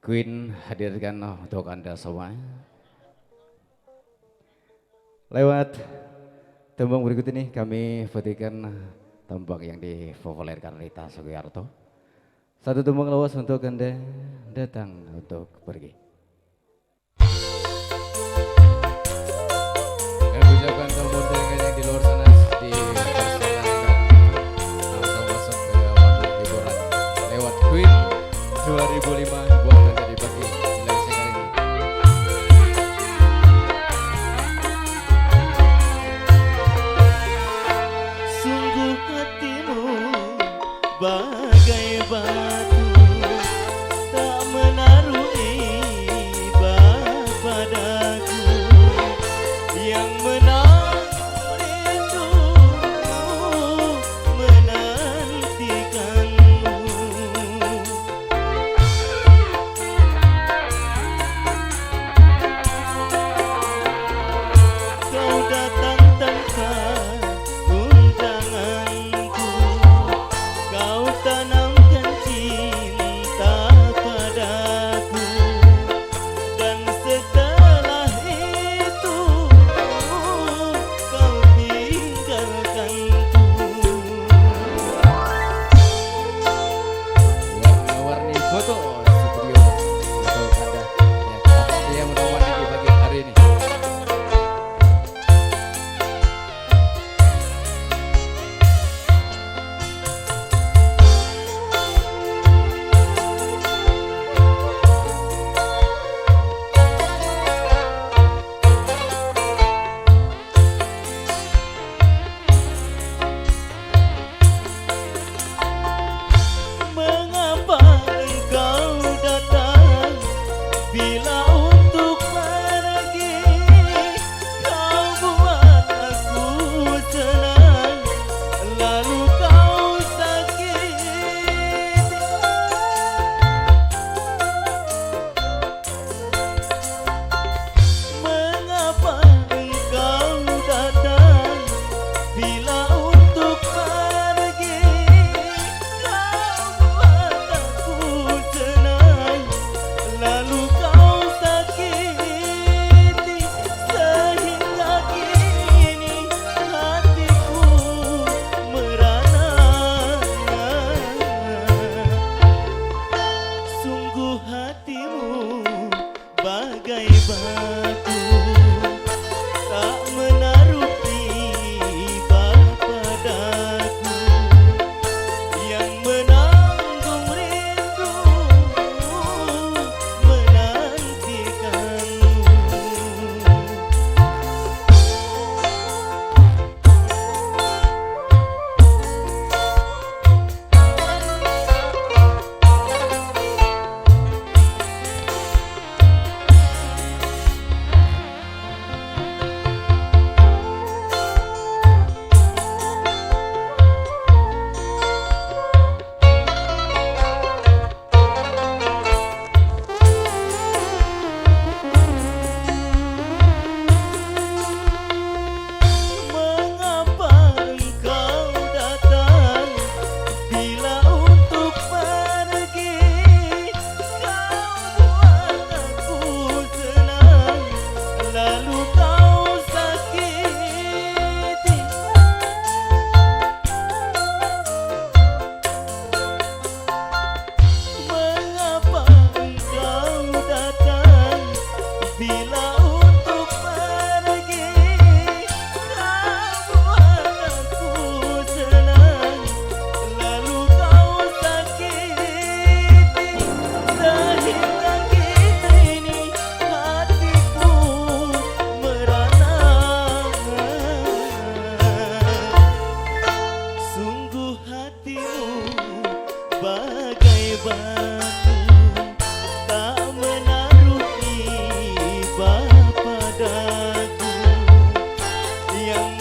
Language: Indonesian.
Queen hadirkan untuk Anda semua. Lewat tembang berikut ini kami petikan tembang yang dipopulerkan Rita Sugiarto. Satu tembang lawas untuk Anda, datang untuk pergi. Kami ucapkan tembang yang di luar sana dipersilakan langsung masuk ke waktu hiburan lewat Queen 2005 buat Anda di pagi. Nilai sekali ini. Sungguh hatimu bagai batu, tak menaruh iba padaku, yang menang rindu menantikanmu. Kau datang tanpa undanganku, kau tanamkan cinta padaku, dan setelah itu kau tinggalkanku. Warna-warni foto studio untuk Anda yang tetap setia menemani di pagi hari ini. Mengapa engkau datang bila untuk pergi? Kau buat aku senang, lalu kau sakit. Mengapa engkau datang bila untuk pergi? Kau buat aku senang, lalu kau sakiti, sehingga kini hatiku merana. Sungguh hatimu bagai batu, tak menaruh iba padaku, yang menanggung rindu menantikanmu. Mengapa engkau datang bila untuk pergi? Kau buat aku senang, lalu kau sakiti. Mengapa engkau datang bila untuk pergi? Kau buat aku senang, lalu kau sakiti, sehingga kini hatiku merana. Sungguh hatimu bagai batu, tak menaruh iba padaku, yang